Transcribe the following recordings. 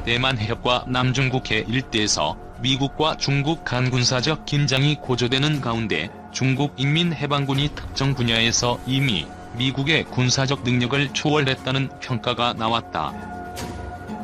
대만 해협과 남중국해 일대에서 미국과 중국 간 군사적 긴장이 고조되는 가운데 중국 인민해방군이 특정 분야에서 이미 미국의 군사적 능력을 초월했다는 평가가 나왔다.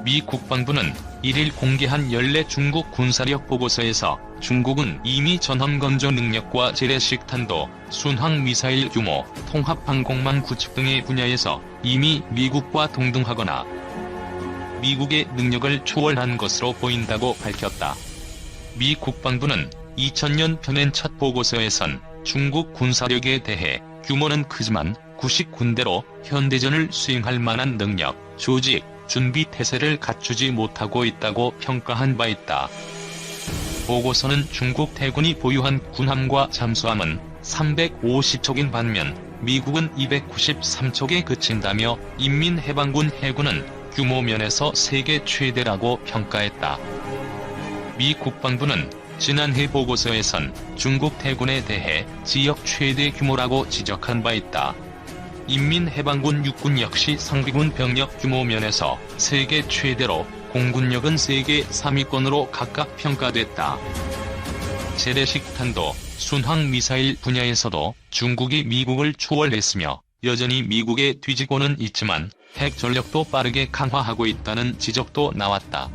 미 국방부는 1일 공개한 연례 중국 군사력 보고서에서 중국은 이미 전함건조 능력과 재래식 탄도, 순항미사일 규모, 통합항공망 구축 등의 분야에서 이미 미국과 동등하거나 미국의 능력을 초월한 것으로 보인다고 밝혔다. 미 국방부는 2000년 펴낸 첫 보고서에선 중국 군사력에 대해 규모는 크지만 90군대로 현대전을 수행할 만한 능력, 조직, 준비 태세를 갖추지 못하고 있다고 평가한 바 있다. 보고서는 중국 해군이 보유한 군함과 잠수함은 350척인 반면 미국은 293척에 그친다며 인민해방군 해군은 규모 면에서 세계 최대라고 평가했다. 미 국방부는 지난해 보고서에선 중국 해군에 대해 지역 최대 규모라고 지적한 바 있다. 인민해방군 육군 역시 상비군 병력 규모 면에서 세계 최대로 공군력은 세계 3위권으로 각각 평가됐다. 재래식 탄도, 순항미사일 분야에서도 중국이 미국을 초월했으며 여전히 미국에 뒤지고는 있지만 핵 전력도 빠르게 강화하고 있다는 지적도 나왔다.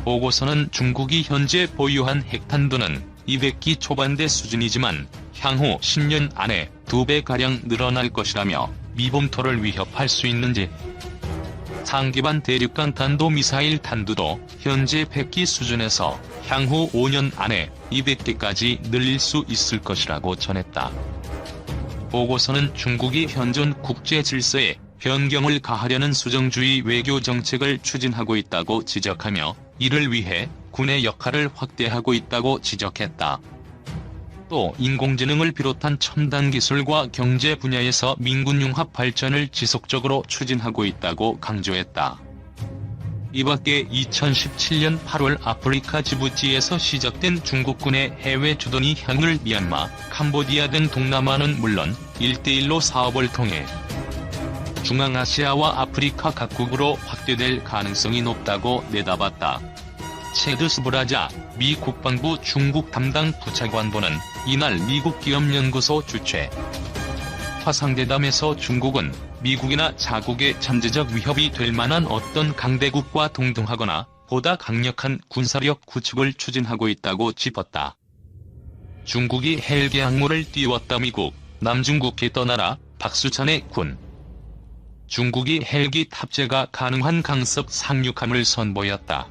보고서는 중국이 현재 보유한 핵탄두는 200기 초반대 수준이지만 향후 10년 안에 2배가량 늘어날 것이라며 미봉토를 위협할 수 있는지, 상기반 대륙간 탄도미사일 탄두도 현재 100기 수준에서 향후 5년 안에 200기까지 늘릴 수 있을 것이라고 전했다. 보고서는 중국이 현존 국제 질서에 변경을 가하려는 수정주의 외교 정책을 추진하고 있다고 지적하며 이를 위해 군의 역할을 확대하고 있다고 지적했다. 또 인공지능을 비롯한 첨단 기술과 경제 분야에서 민군 융합 발전을 지속적으로 추진하고 있다고 강조했다. 이밖에 2017년 8월 아프리카 지부지에서 시작된 중국군의 해외 주둔이 향후 미얀마, 캄보디아 등 동남아는 물론 1대1로 사업을 통해 중앙아시아와 아프리카 각국으로 확대될 가능성이 높다고 내다봤다. 체드 스브라자 미 국방부 중국 담당 부차관보는 이날 미국 기업연구소 주최 화상대담에서 중국은 미국이나 자국의 잠재적 위협이 될 만한 어떤 강대국과 동등하거나 보다 강력한 군사력 구축을 추진하고 있다고 짚었다. 중국이 헬기 항모를 띄웠다. 미국, 남중국해 떠나라, 박수찬의 군. 중국이 헬기 탑재가 가능한 강습 상륙함을 선보였다.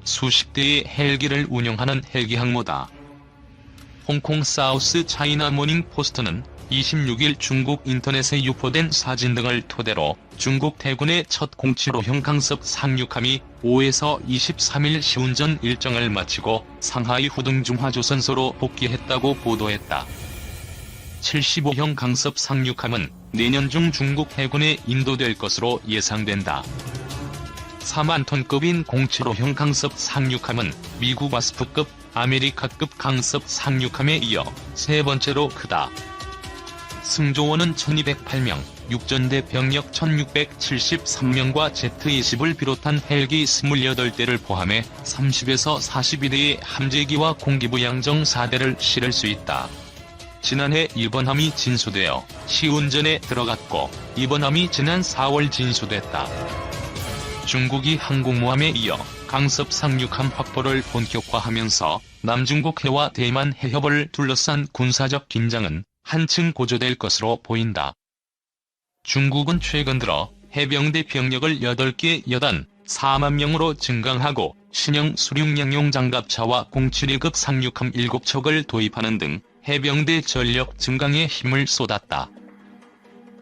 수십 대의 헬기를 운용하는 헬기 항모다. 홍콩 사우스 차이나 모닝 포스트는 26일 중국 인터넷에 유포된 사진 등을 토대로 중국 해군의 첫 075형 강습 상륙함이 5에서 23일 시운전 일정을 마치고 상하이 후등중화조선소로 복귀했다고 보도했다. 75형 강습 상륙함은 내년 중 중국 해군에 인도될 것으로 예상된다. 4만 톤급인 075형 강습 상륙함은 미국 와스프급, 아메리카급 강습 상륙함에 이어 세 번째로 크다. 승조원은 1208명, 육전대 병력 1673명과 Z-20을 비롯한 헬기 28대를 포함해 30에서 42대의 함재기와 공기부 양정 4대를 실을 수 있다. 지난해 일본 함이 진수되어 시운전에 들어갔고 이번 함이 지난 4월 진수됐다. 중국이 항공모함에 이어 강습 상륙함 확보를 본격화하면서 남중국해와 대만 해협을 둘러싼 군사적 긴장은 한층 고조될 것으로 보인다. 중국은 최근 들어 해병대 병력을 8개 여단 4만 명으로 증강하고 신형 수륙양용 장갑차와 071급 상륙함 7척을 도입하는 등 해병대 전력 증강에 힘을 쏟았다.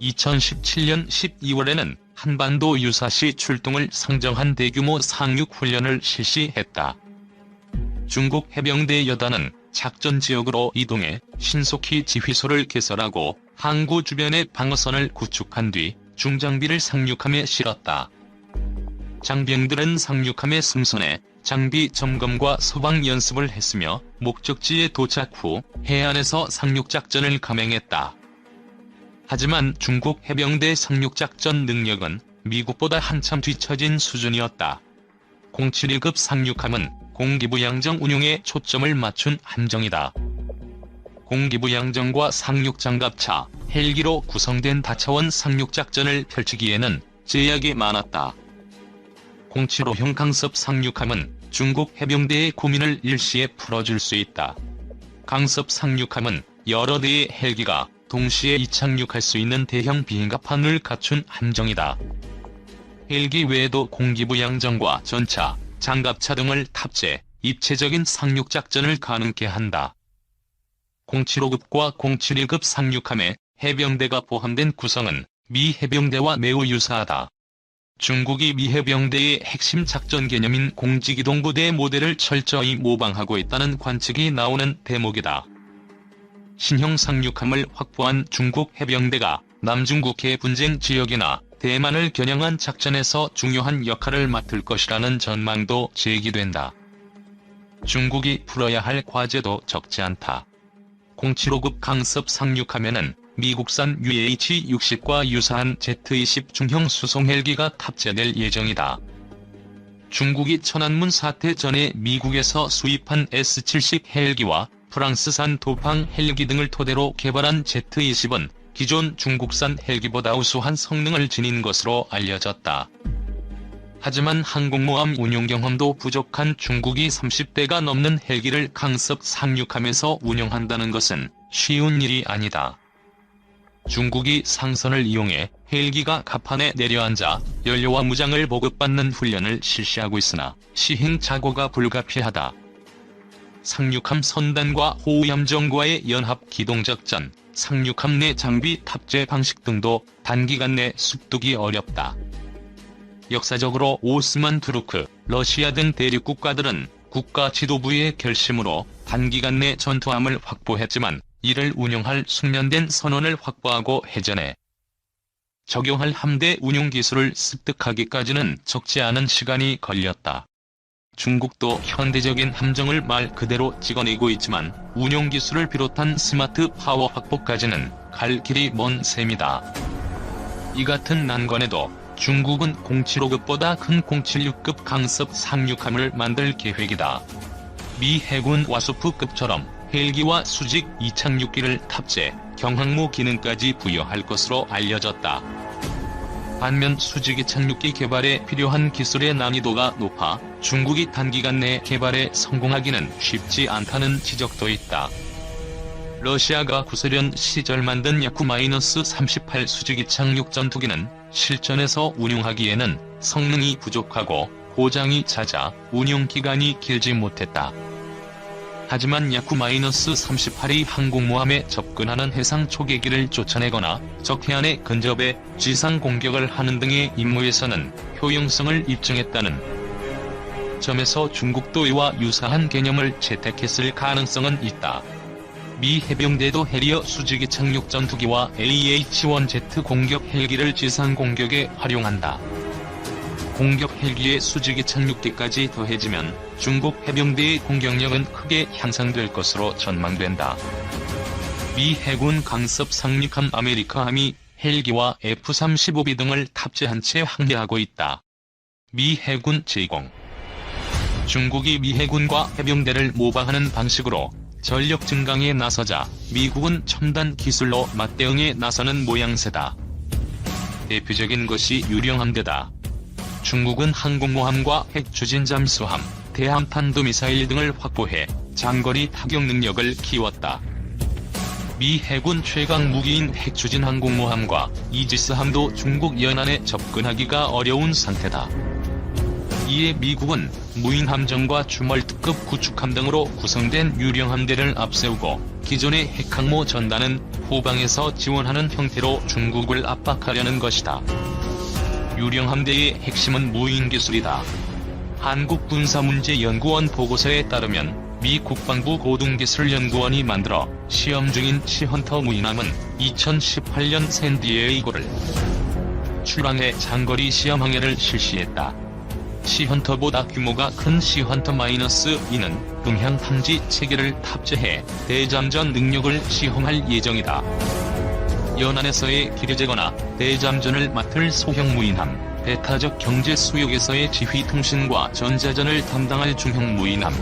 2017년 12월에는 한반도 유사시 출동을 상정한 대규모 상륙훈련을 실시했다. 중국 해병대 여단은 작전 지역으로 이동해 신속히 지휘소를 개설하고 항구 주변의 방어선을 구축한 뒤 중장비를 상륙함에 실었다. 장병들은 상륙함에 승선해 장비 점검과 소방 연습을 했으며 목적지에 도착 후 해안에서 상륙작전을 감행했다. 하지만 중국 해병대 상륙작전 능력은 미국보다 한참 뒤처진 수준이었다. 071급 상륙함은 공기부 양정 운용에 초점을 맞춘 함정이다. 공기부 양정과 상륙장갑차, 헬기로 구성된 다차원 상륙작전을 펼치기에는 제약이 많았다. 075형 강습 상륙함은 중국 해병대의 고민을 일시에 풀어줄 수 있다. 강습 상륙함은 여러 대의 헬기가 동시에 이착륙할 수 있는 대형 비행갑판을 갖춘 함정이다. 헬기 외에도 공기부 양정과 전차, 장갑차 등을 탑재, 입체적인 상륙작전을 가능케 한다. 075급과 071급 상륙함에 해병대가 포함된 구성은 미 해병대와 매우 유사하다. 중국이 미 해병대의 핵심 작전 개념인 공직이동부대 모델을 철저히 모방하고 있다는 관측이 나오는 대목이다. 신형 상륙함을 확보한 중국 해병대가 남중국해 분쟁 지역이나 대만을 겨냥한 작전에서 중요한 역할을 맡을 것이라는 전망도 제기된다. 중국이 풀어야 할 과제도 적지 않다. 075급 강습 상륙함에는 미국산 UH-60과 유사한 Z-20 중형 수송 헬기가 탑재될 예정이다. 중국이 천안문 사태 전에 미국에서 수입한 S-70 헬기와 프랑스산 도팡 헬기 등을 토대로 개발한 Z-20은 기존 중국산 헬기보다 우수한 성능을 지닌 것으로 알려졌다. 하지만 항공모함 운용 경험도 부족한 중국이 30대가 넘는 헬기를 강습 상륙함에서 운영한다는 것은 쉬운 일이 아니다. 중국이 상선을 이용해 헬기가 갑판에 내려앉아 연료와 무장을 보급받는 훈련을 실시하고 있으나 시행착오가 불가피하다. 상륙함 선단과 호위함정과의 연합 기동작전, 상륙함 내 장비 탑재 방식 등도 단기간 내 습득이 어렵다. 역사적으로 오스만 투르크, 러시아 등 대륙 국가들은 국가 지도부의 결심으로 단기간 내 전투함을 확보했지만 이를 운용할 숙련된 선원을 확보하고 해전에 적용할 함대 운용 기술을 습득하기까지는 적지 않은 시간이 걸렸다. 중국도 현대적인 함정을 말 그대로 찍어내고 있지만 운용 기술을 비롯한 스마트 파워 확보까지는 갈 길이 먼 셈이다. 이 같은 난관에도 중국은 075급보다 큰 076급 강습 상륙함을 만들 계획이다. 미 해군 와수프급처럼 헬기와 수직 이착륙기를 탑재, 경항모 기능까지 부여할 것으로 알려졌다. 반면 수직 이착륙기 개발에 필요한 기술의 난이도가 높아 중국이 단기간 내 개발에 성공하기는 쉽지 않다는 지적도 있다. 러시아가 구소련 시절 만든 야쿠-38 수직 이착륙 전투기는 실전에서 운용하기에는 성능이 부족하고 고장이 잦아 운용 기간이 길지 못했다. 하지만 야쿠-38이 항공모함에 접근하는 해상 초계기를 쫓아내거나 적 해안에 근접해 지상 공격을 하는 등의 임무에서는 효용성을 입증했다는 점에서 중국도 이와 유사한 개념을 채택했을 가능성은 있다. 미 해병대도 해리어 수직 이착륙 전투기와 AH-1Z 공격 헬기를 지상 공격에 활용한다. 공격 헬기의 수직 이착륙기까지 더해지면 중국 해병대의 공격력은 크게 향상될 것으로 전망된다. 미 해군 강습 상륙함 아메리카함이 헬기와 F-35B 등을 탑재한 채 항해하고 있다. 미 해군 제공. 중국이 미 해군과 해병대를 모방하는 방식으로 전력 증강에 나서자 미국은 첨단 기술로 맞대응에 나서는 모양새다. 대표적인 것이 유령함대다. 중국은 항공모함과 핵추진 잠수함, 대함탄도미사일 등을 확보해 장거리 타격 능력을 키웠다. 미 해군 최강 무기인 핵추진 항공모함과 이지스함도 중국 연안에 접근하기가 어려운 상태다. 이에 미국은 무인함정과 주멀트급 구축함 등으로 구성된 유령함대를 앞세우고 기존의 핵항모 전단은 후방에서 지원하는 형태로 중국을 압박하려는 것이다. 유령함대의 핵심은 무인기술이다. 한국군사문제연구원 보고서에 따르면 미 국방부 고등기술연구원이 만들어 시험 중인 시헌터 무인함은 2018년 샌디에이고를 출항해 장거리 시험 항해를 실시했다. 시헌터보다 규모가 큰 시헌터-2는 동향 탐지 체계를 탑재해 대잠전 능력을 시험할 예정이다. 연안에서의 기뢰제거나 대잠전을 맡을 소형 무인함, 배타적 경제 수역에서의 지휘 통신과 전자전을 담당할 중형 무인함.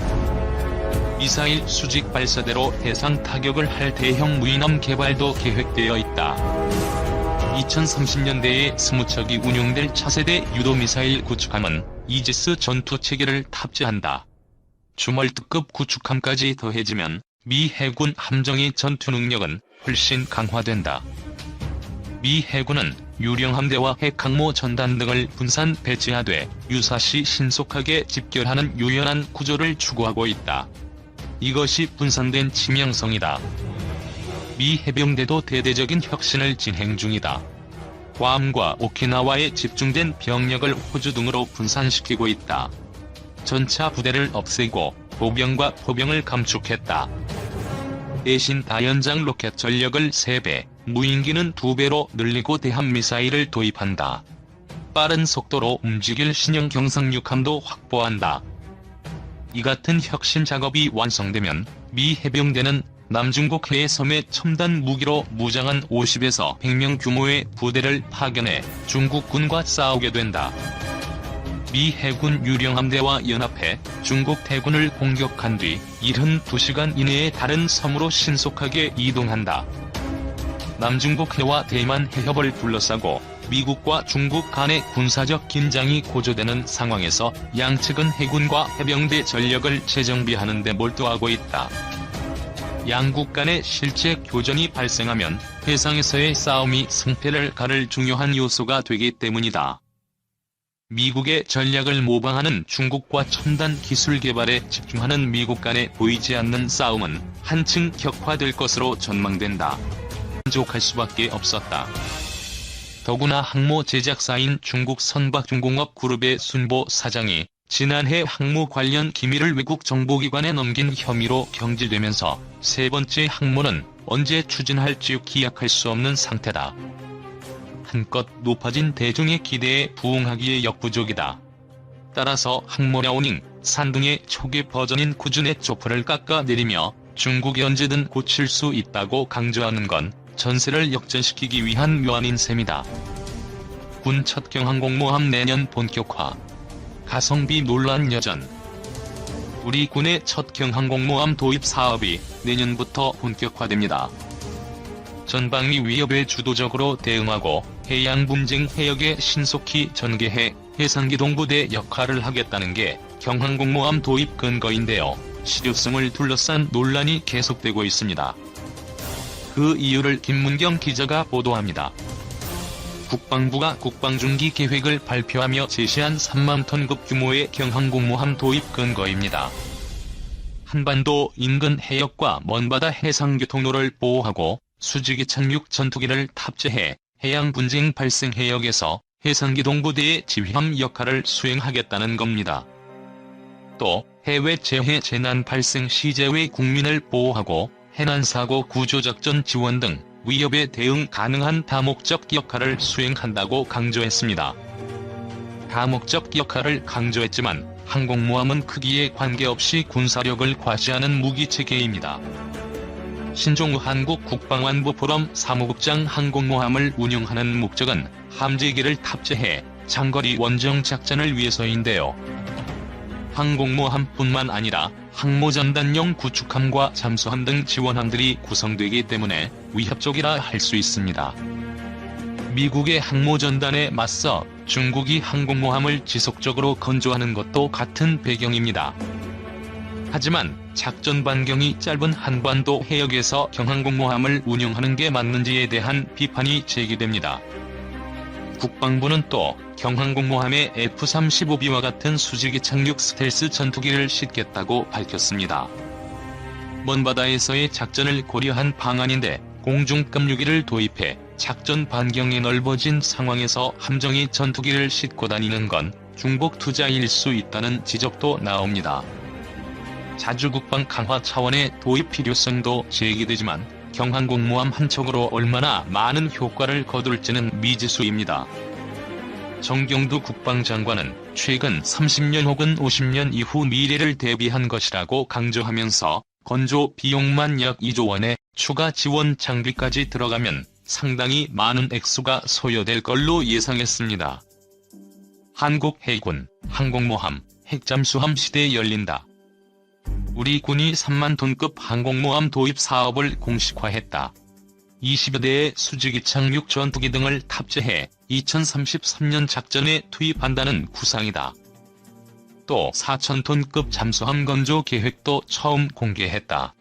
미사일 수직 발사대로 대상 타격을 할 대형 무인함 개발도 계획되어 있다. 2030년대에 20척이 운용될 차세대 유도미사일 구축함은 이지스 전투체계를 탑재한다. 주멀트급 구축함까지 더해지면 미 해군 함정의 전투 능력은 훨씬 강화된다. 미 해군은 유령 함대와 핵항모 전단 등을 분산 배치하되 유사시 신속하게 집결하는 유연한 구조를 추구하고 있다. 이것이 분산된 치명성이다. 미 해병대도 대대적인 혁신을 진행 중이다. 괌과 오키나와에 집중된 병력을 호주 등으로 분산시키고 있다. 전차 부대를 없애고 보병과 포병을 감축했다. 대신 다연장 로켓 전력을 3배, 무인기는 2배로 늘리고 대함미사일을 도입한다. 빠른 속도로 움직일 신형 경상륙함도 확보한다. 이 같은 혁신 작업이 완성되면 미 해병대는 남중국 해의 섬에 첨단 무기로 무장한 50에서 100명 규모의 부대를 파견해 중국군과 싸우게 된다. 미 해군 유령함대와 연합해 중국 해군을 공격한 뒤 72시간 이내에 다른 섬으로 신속하게 이동한다. 남중국 해와 대만 해협을 둘러싸고 미국과 중국 간의 군사적 긴장이 고조되는 상황에서 양측은 해군과 해병대 전력을 재정비하는 데 몰두하고 있다. 양국 간의 실제 교전이 발생하면 해상에서의 싸움이 승패를 가를 중요한 요소가 되기 때문이다. 미국의 전략을 모방하는 중국과 첨단 기술 개발에 집중하는 미국 간에 보이지 않는 싸움은 한층 격화될 것으로 전망된다. 만족할 수밖에 없었다. 더구나 항모 제작사인 중국 선박중공업 그룹의 순보 사장이 지난해 항모 관련 기밀을 외국 정보기관에 넘긴 혐의로 경질되면서 세 번째 항모는 언제 추진할지 기약할 수 없는 상태다. 한껏 높아진 대중의 기대에 부응하기에 역부족이다. 따라서 항모 라오닝, 산둥의 초기 버전인 구준의 조프를 깎아내리며 중국이 언제든 고칠 수 있다고 강조하는 건 전세를 역전시키기 위한 묘안인 셈이다. 군 첫 경항공모함 내년 본격화. 가성비 논란 여전. 우리 군의 첫 경항공모함 도입 사업이 내년부터 본격화됩니다. 전방위 위협에 주도적으로 대응하고 해양 분쟁 해역에 신속히 전개해 해상기동부대 역할을 하겠다는 게 경항공모함 도입 근거인데요. 실효성을 둘러싼 논란이 계속되고 있습니다. 그 이유를 김문경 기자가 보도합니다. 국방부가 국방중기 계획을 발표하며 제시한 3만 톤급 규모의 경항공모함 도입 근거입니다. 한반도 인근 해역과 먼바다 해상교통로를 보호하고 수직이 착륙 전투기를 탑재해 해양 분쟁 발생 해역에서 해상기동부대의 지휘함 역할을 수행하겠다는 겁니다. 또 해외 재해 재난 발생 시 제외 국민을 보호하고 해난사고 구조작전 지원 등 위협에 대응 가능한 다목적 역할을 수행한다고 강조했습니다. 다목적 역할을 강조했지만 항공모함은 크기에 관계없이 군사력을 과시하는 무기체계입니다. 신종우 한국 국방안보 포럼 사무국장 항공모함을 운용하는 목적은 함재기를 탑재해 장거리 원정 작전을 위해서인데요. 항공모함뿐만 아니라 항모전단용 구축함과 잠수함 등 지원함들이 구성되기 때문에 위협적이라 할 수 있습니다. 미국의 항모전단에 맞서 중국이 항공모함을 지속적으로 건조하는 것도 같은 배경입니다. 하지만 작전 반경이 짧은 한반도 해역에서 경항공모함을 운용하는 게 맞는지에 대한 비판이 제기됩니다. 국방부는 또 경항공모함에 F-35B와 같은 수직이 착륙 스텔스 전투기를 싣겠다고 밝혔습니다. 먼바다에서의 작전을 고려한 방안인데 공중급유기를 도입해 작전 반경이 넓어진 상황에서 함정이 전투기를 싣고 다니는 건 중복 투자일 수 있다는 지적도 나옵니다. 자주 국방 강화 차원의 도입 필요성도 제기되지만 경항공모함 한 척으로 얼마나 많은 효과를 거둘지는 미지수입니다. 정경두 국방장관은 최근 30년 혹은 50년 이후 미래를 대비한 것이라고 강조하면서 건조 비용만 약 2조 원의 추가 지원 장비까지 들어가면 상당히 많은 액수가 소요될 걸로 예상했습니다. 한국 해군 항공모함 핵잠수함 시대에 열린다. 우리 군이 3만 톤급 항공모함 도입 사업을 공식화했다. 20여 대의 수직이 착륙 전투기 등을 탑재해 2033년 작전에 투입한다는 구상이다. 또 4,000톤급 잠수함 건조 계획도 처음 공개했다.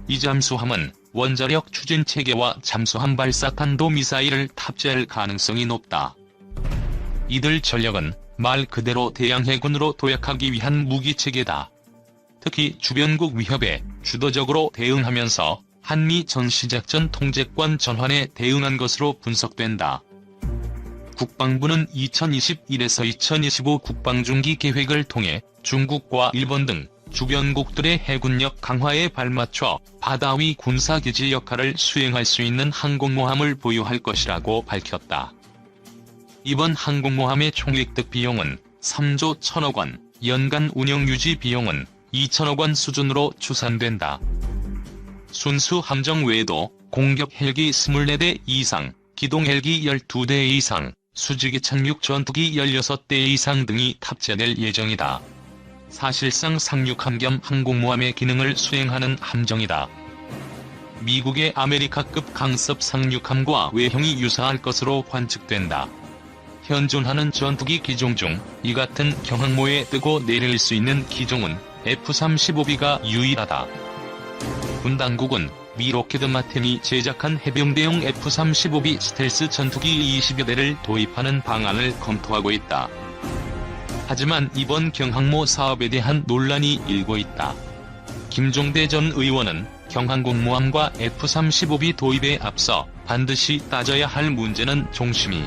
이 잠수함은 원자력 추진 체계와 잠수함 발사 탄도 미사일을 탑재할 가능성이 높다. 이들 전력은 말 그대로 대양 해군으로 도약하기 위한 무기 체계다. 특히 주변국 위협에 주도적으로 대응하면서 한미 전시작전 통제권 전환에 대응한 것으로 분석된다. 국방부는 2021에서 2025 국방중기 계획을 통해 중국과 일본 등 주변국들의 해군력 강화에 발맞춰 바다 위 군사기지 역할을 수행할 수 있는 항공모함을 보유할 것이라고 밝혔다. 이번 항공모함의 총획득 비용은 3조 1천억 원, 연간 운영 유지 비용은 2천억 원 수준으로 추산된다. 순수 함정 외에도 공격 헬기 24대 이상, 기동 헬기 12대 이상, 수직이 착륙 전투기 16대 이상 등이 탑재될 예정이다. 사실상 상륙함 겸 항공모함의 기능을 수행하는 함정이다. 미국의 아메리카급 강습 상륙함과 외형이 유사할 것으로 관측된다. 현존하는 전투기 기종 중 이 같은 경항모에 뜨고 내릴 수 있는 기종은 F-35B가 유일하다. 군 당국은 미 로켓 마틴이 제작한 해병대용 F-35B 스텔스 전투기 20여 대를 도입하는 방안을 검토하고 있다. 하지만 이번 경항모 사업에 대한 논란이 일고 있다. 김종대 전 의원은 경항공모함과 F-35B 도입에 앞서 반드시 따져야 할 문제는 종심이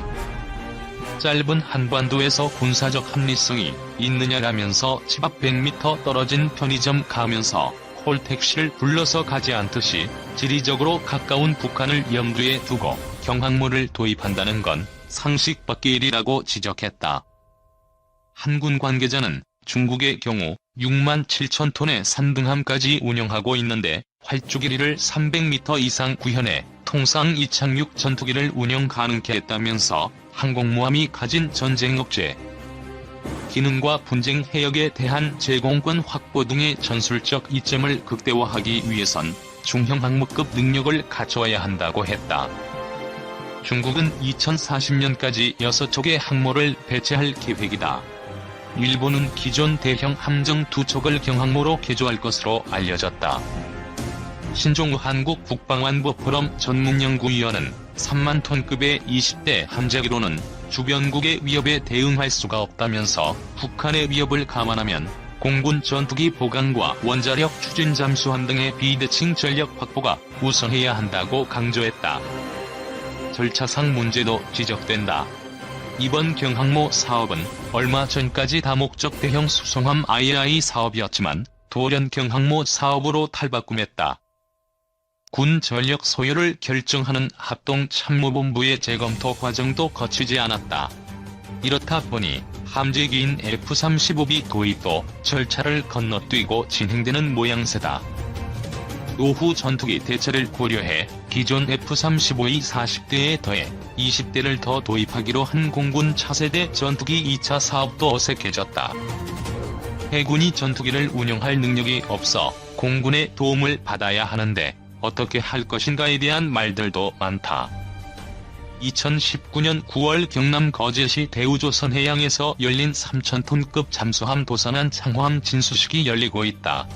짧은 한반도에서 군사적 합리성이 있느냐라면서 집 앞 100m 떨어진 편의점 가면서 콜택시를 불러서 가지 않듯이 지리적으로 가까운 북한을 염두에 두고 경항모를 도입한다는 건 상식 밖의 일이라고 지적했다. 한군 관계자는 중국의 경우 6만 7천 톤의 산등함까지 운영하고 있는데 활주 길이를 300m 이상 구현해 통상 이착륙 전투기를 운영 가능케 했다면서 항공모함이 가진 전쟁 억제 기능과 분쟁 해역에 대한 제공권 확보 등의 전술적 이점을 극대화하기 위해선 중형 항모급 능력을 갖춰야 한다고 했다. 중국은 2040년까지 6척의 항모를 배치할 계획이다. 일본은 기존 대형 함정 2척을 경항모로 개조할 것으로 알려졌다. 신종우 한국 국방안보 포럼 전문연구위원은 3만 톤급의 20대 함재기로는 주변국의 위협에 대응할 수가 없다면서 북한의 위협을 감안하면 공군 전투기 보강과 원자력 추진 잠수함 등의 비대칭 전력 확보가 우선해야 한다고 강조했다. 절차상 문제도 지적된다. 이번 경항모 사업은 얼마 전까지 다목적 대형 수송함 IAI 사업이었지만 돌연 경항모 사업으로 탈바꿈했다. 군 전력 소요를 결정하는 합동참모본부의 재검토 과정도 거치지 않았다. 이렇다 보니 함재기인 F-35B 도입도 절차를 건너뛰고 진행되는 모양새다. 노후 전투기 대체를 고려해 기존 F-35의 40대에 더해 20대를 더 도입하기로 한 공군 차세대 전투기 2차 사업도 어색해졌다. 해군이 전투기를 운영할 능력이 없어 공군의 도움을 받아야 하는데 어떻게 할 것인가에 대한 말들도 많다. 2019년 9월 경남 거제시 대우조선해양에서 열린 3,000톤급 잠수함 도산한 창호함 진수식이 열리고 있다.